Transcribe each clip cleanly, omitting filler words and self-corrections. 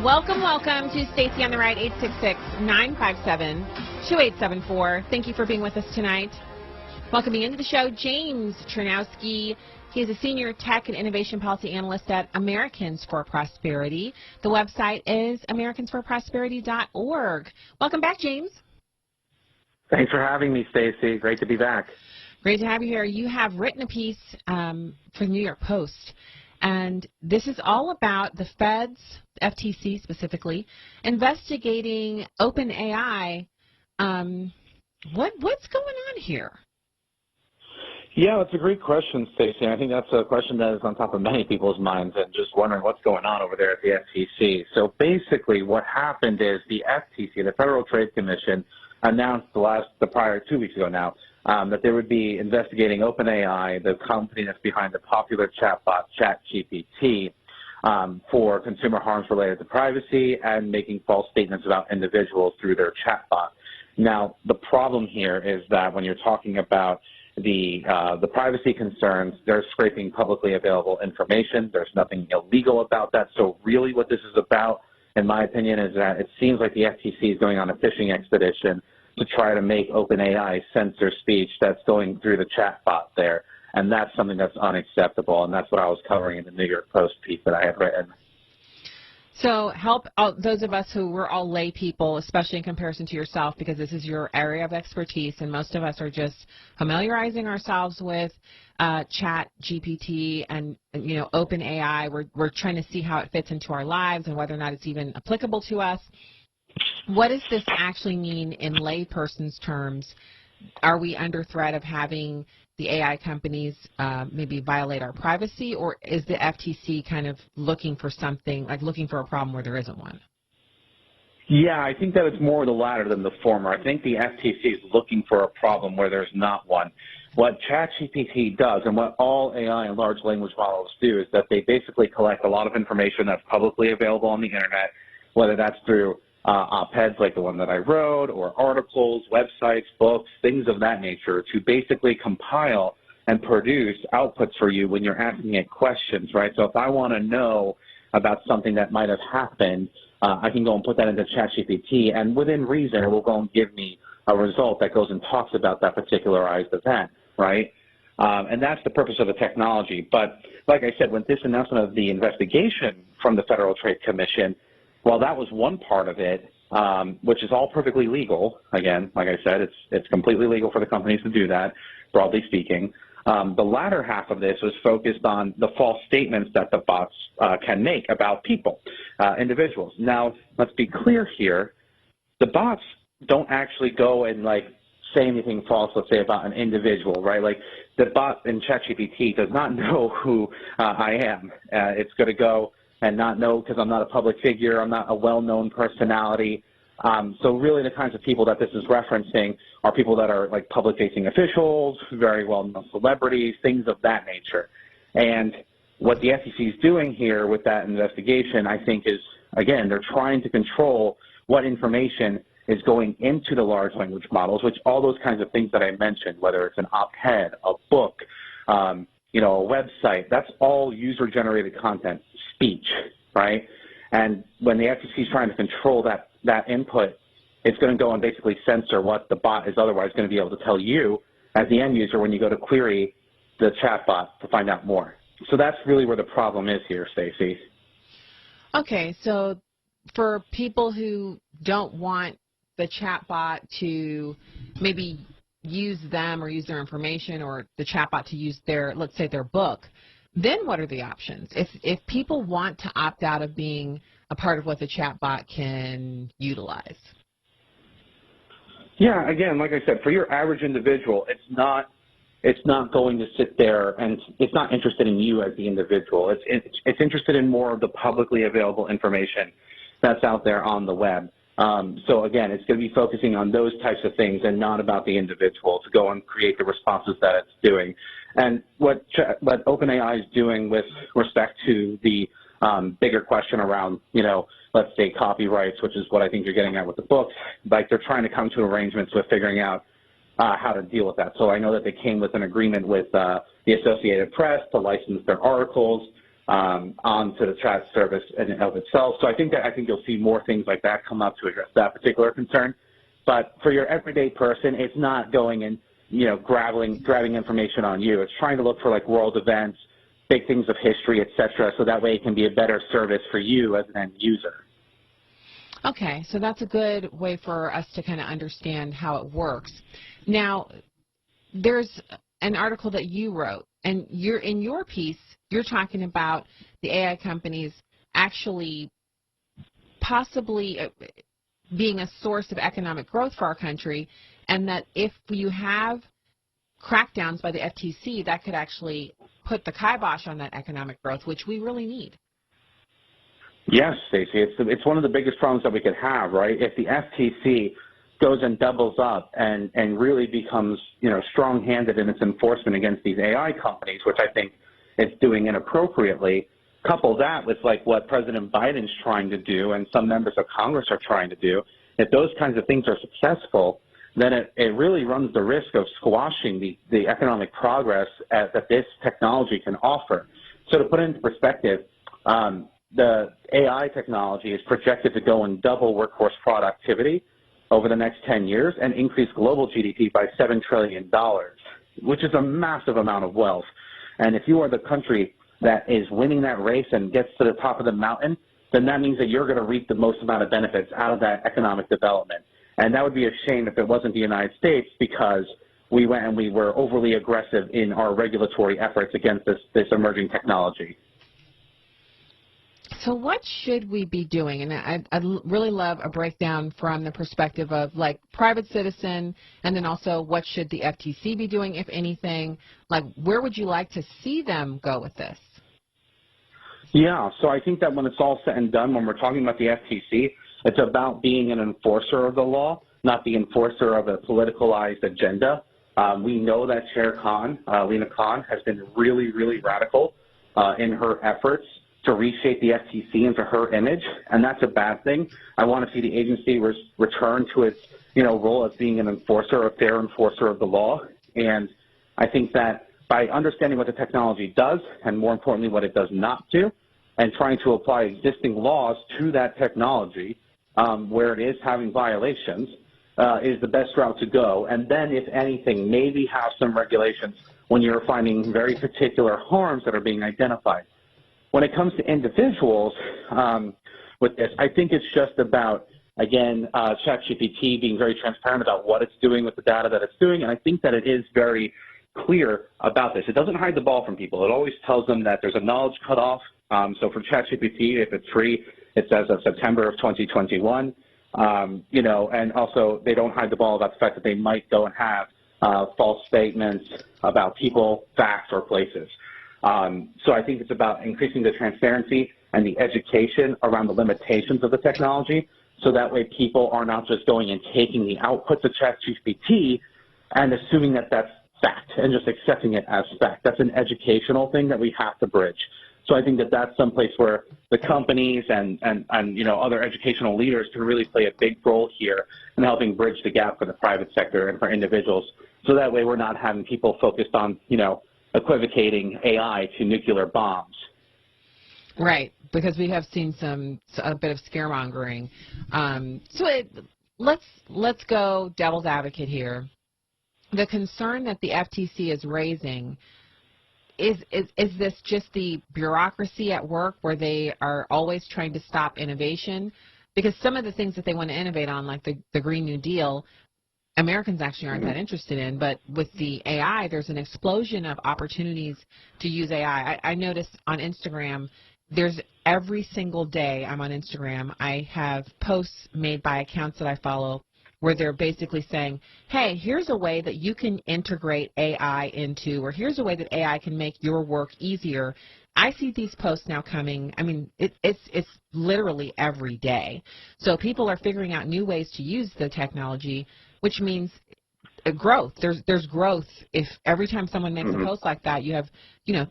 Welcome, welcome to Stacy on the Right, 866-957-2874. Thank you for being with us tonight. Welcoming into the show, James Czerniawski. He is a senior tech and innovation policy analyst at Americans for Prosperity. The website is americansforprosperity.org. Welcome back, James. Thanks for having me, Stacy. Great to be back. Great to have you here. You have written a piece for the New York Post, and this is all about the feds, FTC specifically, investigating OpenAI. What's going on here? Yeah, it's a great question, Stacey. I think that's a question that is on top of many people's minds and just wondering what's going on over there at the FTC. So basically what happened is the FTC, the Federal Trade Commission, announced the prior 2 weeks ago now that they would be investigating OpenAI, the company that's behind the popular chatbot ChatGPT, for consumer harms related to privacy and making false statements about individuals through their chatbot. Now, the problem here is that when you're talking about the privacy concerns, they're scraping publicly available information. There's nothing illegal about that. So really what this is about, in my opinion, is that it seems like the FTC is going on a fishing expedition to try to make OpenAI censor speech that's going through the chatbot there. And that's something that's unacceptable, and that's what I was covering in the New York Post piece that I had written. So help those of us who were all lay people, especially in comparison to yourself, because this is your area of expertise, and most of us are just familiarizing ourselves with ChatGPT and OpenAI. We're trying to see how it fits into our lives and whether or not it's even applicable to us. What does this actually mean in layperson's terms? Are we under threat of having the AI companies maybe violate our privacy, or is the FTC kind of looking for something, like looking for a problem where there isn't one? Yeah, I think that it's more the latter than the former. I think the FTC is looking for a problem where there's not one. What ChatGPT does and what all AI and large language models do is that they basically collect a lot of information that's publicly available on the internet, whether that's through op-eds like the one that I wrote, or articles, websites, books, things of that nature, to basically compile and produce outputs for you when you're asking it questions, right? So if I want to know about something that might have happened, I can go and put that into ChatGPT, and within reason, it will go and give me a result that goes and talks about that particularized event, right? And that's the purpose of the technology. But like I said, with this announcement of the investigation from the Federal Trade Commission, well, that was one part of it, which is all perfectly legal. Again, like I said, it's completely legal for the companies to do that, broadly speaking. The latter half of this was focused on the false statements that the bots can make about people, individuals. Now, let's be clear here. The bots don't actually go and, say anything false, let's say, about an individual, right? Like, the bot in ChatGPT does not know who I am. It's going to go and not know because I'm not a public figure, I'm not a well-known personality. So really the kinds of people that this is referencing are people that are like public-facing officials, very well-known celebrities, things of that nature. And what the FCC is doing here with that investigation, I think, is, again, they're trying to control what information is going into the large language models, which all those kinds of things that I mentioned, whether it's an op-ed, a book, a website, that's all user-generated content, speech, right? And when the FCC is trying to control that input, it's going to go and basically censor what the bot is otherwise going to be able to tell you as the end user when you go to query the chatbot to find out more. So that's really where the problem is here, Stacy. Okay, so for people who don't want the chatbot to maybe use them or use their information, or the chatbot to use their, let's say, their book, then what are the options? If people want to opt out of being a part of what the chatbot can utilize? Yeah, again, like I said, for your average individual, it's not going to sit there, and it's not interested in you as the individual. It's interested in more of the publicly available information that's out there on the web. So again, it's going to be focusing on those types of things and not about the individual to go and create the responses that it's doing. And what OpenAI is doing with respect to the bigger question around, let's say copyrights, which is what I think you're getting at with the book, like they're trying to come to arrangements with figuring out how to deal with that. So I know that they came with an agreement with the Associated Press to license their articles. onto the chat service in and of itself. So I think you'll see more things like that come up to address that particular concern. But for your everyday person, it's not going and grabbing information on you. It's trying to look for like world events, big things of history, et cetera, so that way it can be a better service for you as an end user. Okay, so that's a good way for us to kind of understand how it works. Now, there's an article that you wrote, and in your piece, you're talking about the AI companies actually possibly being a source of economic growth for our country, and that if you have crackdowns by the FTC, that could actually put the kibosh on that economic growth, which we really need. Yes, Stacy, it's one of the biggest problems that we could have, right? If the FTC goes and doubles up and really becomes, strong-handed in its enforcement against these AI companies, which I think it's doing inappropriately, couple that with like what President Biden's trying to do and some members of Congress are trying to do, if those kinds of things are successful, then it really runs the risk of squashing the economic progress that this technology can offer. So to put it into perspective, the AI technology is projected to go and double workforce productivity over the next 10 years and increase global GDP by $7 trillion, which is a massive amount of wealth. And if you are the country that is winning that race and gets to the top of the mountain, then that means that you're going to reap the most amount of benefits out of that economic development. And that would be a shame if it wasn't the United States, because we went and we were overly aggressive in our regulatory efforts against this emerging technology. So what should we be doing? And I'd really love a breakdown from the perspective of like private citizen, and then also what should the FTC be doing, if anything? Like, where would you like to see them go with this? Yeah, so I think that when it's all said and done, when we're talking about the FTC, it's about being an enforcer of the law, not the enforcer of a politicalized agenda. We know that Chair Khan, Lena Khan, has been really, really radical in her efforts to reshape the FTC into her image, and that's a bad thing. I want to see the agency return to its role as being an enforcer, a fair enforcer of the law. And I think that by understanding what the technology does, and more importantly what it does not do, and trying to apply existing laws to that technology where it is having violations is the best route to go. And then, if anything, maybe have some regulations when you're finding very particular harms that are being identified. When it comes to individuals with this, I think it's just about, again, ChatGPT being very transparent about what it's doing with the data that it's doing, and I think that it is very clear about this. It doesn't hide the ball from people. It always tells them that there's a knowledge cutoff. So for ChatGPT, if it's free, it's as of September of 2021. And also they don't hide the ball about the fact that they might go and have false statements about people, facts, or places. So I think it's about increasing the transparency and the education around the limitations of the technology, so that way people are not just going and taking the outputs of ChatGPT and assuming that that's fact and just accepting it as fact. That's an educational thing that we have to bridge. So I think that that's someplace where the companies and other educational leaders can really play a big role here in helping bridge the gap for the private sector and for individuals. So that way we're not having people focused on, equivocating AI to nuclear bombs. Right, because we have seen a bit of scaremongering. Let's go devil's advocate here. The concern that the FTC is raising, is this just the bureaucracy at work where they are always trying to stop innovation? Because some of the things that they want to innovate on, like the Green New Deal, Americans actually aren't that interested in, but with the AI, there's an explosion of opportunities to use AI. I noticed on Instagram, there's every single day I'm on Instagram, I have posts made by accounts that I follow where they're basically saying, hey, here's a way that you can integrate AI into, or here's a way that AI can make your work easier. I see these posts now coming. I mean, it's literally every day. So people are figuring out new ways to use the technology, which means growth. There's growth if every time someone makes a post like that, you have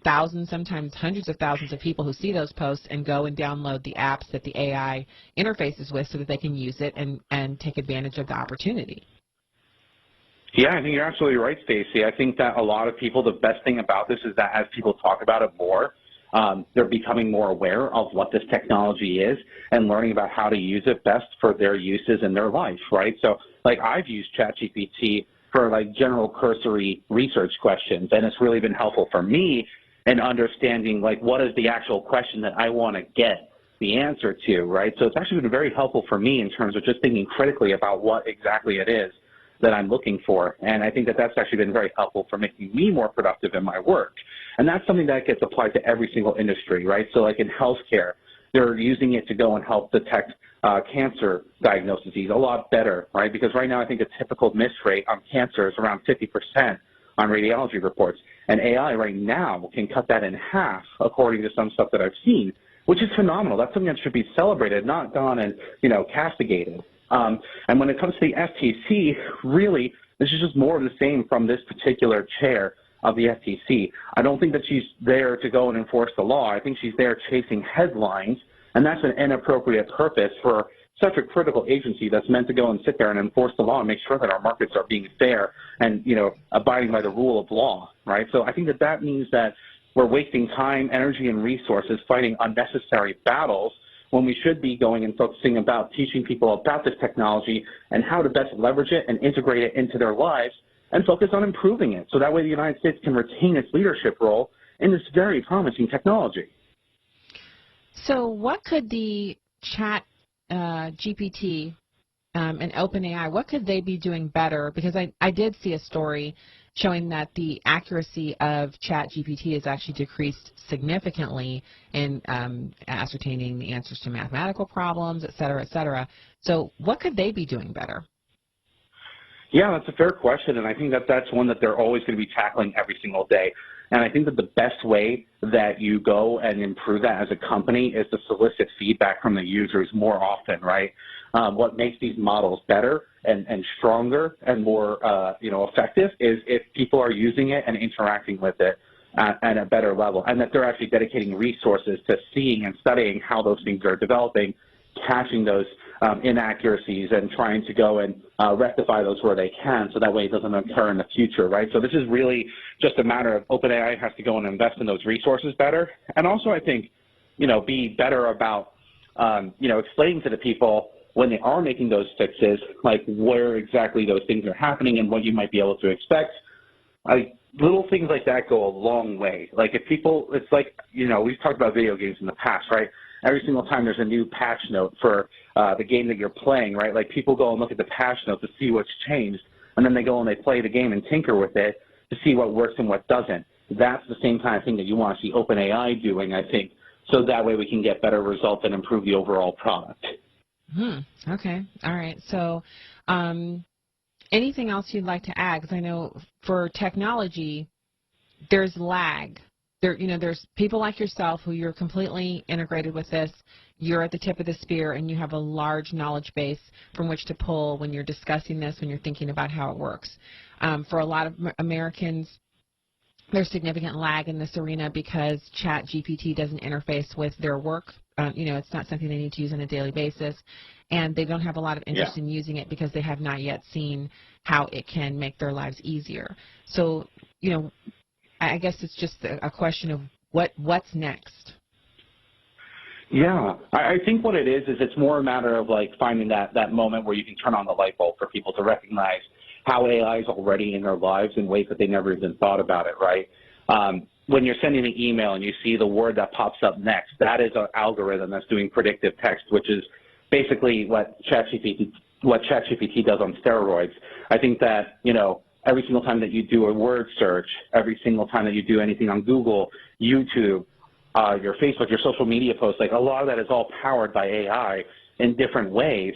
thousands, sometimes hundreds of thousands of people who see those posts and go and download the apps that the AI interfaces with so that they can use it and take advantage of the opportunity. Yeah, I think you're absolutely right, Stacy. I think that a lot of people, the best thing about this is that as people talk about it more, they're becoming more aware of what this technology is and learning about how to use it best for their uses in their life, right? So, like, I've used ChatGPT for, like, general cursory research questions, and it's really been helpful for me in understanding, like, what is the actual question that I want to get the answer to, right? So it's actually been very helpful for me in terms of just thinking critically about what exactly it is that I'm looking for. And I think that that's actually been very helpful for making me more productive in my work. And that's something that gets applied to every single industry, right? So like in healthcare, they're using it to go and help detect cancer diagnoses a lot better, right? Because right now I think a typical miss rate on cancer is around 50% on radiology reports. And AI right now can cut that in half, according to some stuff that I've seen, which is phenomenal. That's something that should be celebrated, not gone and, castigated. And when it comes to the FTC, really, this is just more of the same from this particular chair of the FTC. I don't think that she's there to go and enforce the law. I think she's there chasing headlines, and that's an inappropriate purpose for such a critical agency that's meant to go and sit there and enforce the law and make sure that our markets are being fair and, abiding by the rule of law, right? So I think that that means that we're wasting time, energy, and resources fighting unnecessary battles when we should be going and focusing about teaching people about this technology and how to best leverage it and integrate it into their lives and focus on improving it. So that way the United States can retain its leadership role in this very promising technology. So what could the chat GPT and OpenAI, what could they be doing better? Because I did see a story showing that the accuracy of ChatGPT has actually decreased significantly in ascertaining the answers to mathematical problems, et cetera, et cetera. So what could they be doing better? Yeah, that's a fair question, and I think that that's one that they're always going to be tackling every single day. And I think that the best way that you go and improve that as a company is to solicit feedback from the users more often, right? What makes these models better and stronger and more, effective is if people are using it and interacting with it at a better level, and that they're actually dedicating resources to seeing and studying how those things are developing, catching those inaccuracies and trying to go and rectify those where they can so that way it doesn't occur in the future, right? So this is really just a matter of OpenAI has to go and invest in those resources better. And also I think, be better about, explaining to the people when they are making those fixes, like where exactly those things are happening and what you might be able to expect. Little things like that go a long way. Like if people, it's like, we've talked about video games in the past, right? Every single time there's a new patch note for the game that you're playing, right? Like people go and look at the patch note to see what's changed, and then they go and they play the game and tinker with it to see what works and what doesn't. That's the same kind of thing that you want to see OpenAI doing, I think, so that way we can get better results and improve the overall product. Okay. All right. So anything else you'd like to add? Because I know for technology, there's lag. There's people like yourself who you're completely integrated with this. You're at the tip of the spear, and you have a large knowledge base from which to pull when you're discussing this, when you're thinking about how it works. For a lot of Americans, there's significant lag in this arena because ChatGPT doesn't interface with their work. It's not something they need to use on a daily basis, and they don't have a lot of interest in using it because they have not yet seen how it can make their lives easier. So, I guess it's just a question of what's next. Yeah, I think what it is it's more a matter of like finding that moment where you can turn on the light bulb for people to recognize how AI is already in their lives in ways that they never even thought about it, right? When you're sending an email and you see the word that pops up next, that is an algorithm that's doing predictive text, which is basically what ChatGPT does on steroids. I think that, every single time that you do a word search, every single time that you do anything on Google, YouTube, your Facebook, your social media posts, like a lot of that is all powered by AI in different ways.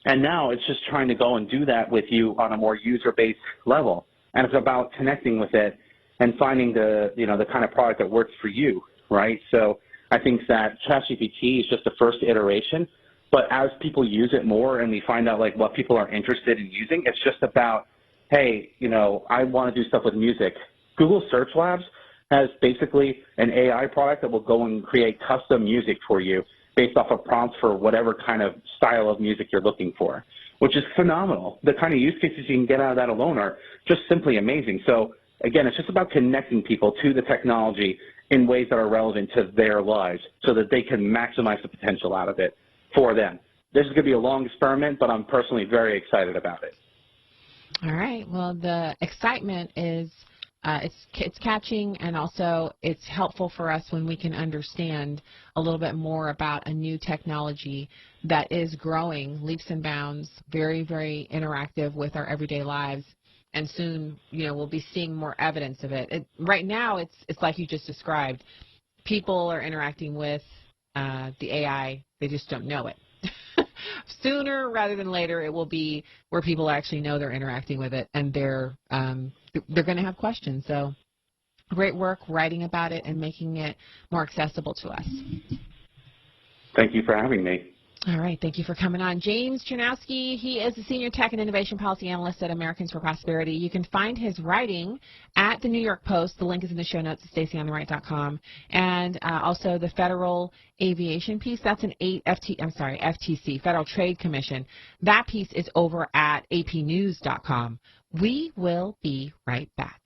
And now it's just trying to go and do that with you on a more user-based level. And it's about connecting with it and finding the kind of product that works for you, right? So I think that ChatGPT is just the first iteration, but as people use it more and we find out like what people are interested in using, it's just about, hey, I want to do stuff with music. Google Search Labs has basically an AI product that will go and create custom music for you based off of prompts for whatever kind of style of music you're looking for, which is phenomenal. The kind of use cases you can get out of that alone are just simply amazing. So again, it's just about connecting people to the technology in ways that are relevant to their lives so that they can maximize the potential out of it for them. This is going to be a long experiment, but I'm personally very excited about it. All right. Well, the excitement is it's catching, and also it's helpful for us when we can understand a little bit more about a new technology that is growing leaps and bounds, very, very interactive with our everyday lives. And soon, we'll be seeing more evidence of it. Right now, it's like you just described. People are interacting with the AI. They just don't know it. Sooner rather than later, it will be where people actually know they're interacting with it, and they're going to have questions. So great work writing about it and making it more accessible to us. Thank you for having me. All right. Thank you for coming on. James Czerniawski, he is the Senior Tech and Innovation Policy Analyst at Americans for Prosperity. You can find his writing at the New York Post. The link is in the show notes at stacyontheright.com. And also the Federal Aviation piece, that's an FTC, Federal Trade Commission. That piece is over at apnews.com. We will be right back.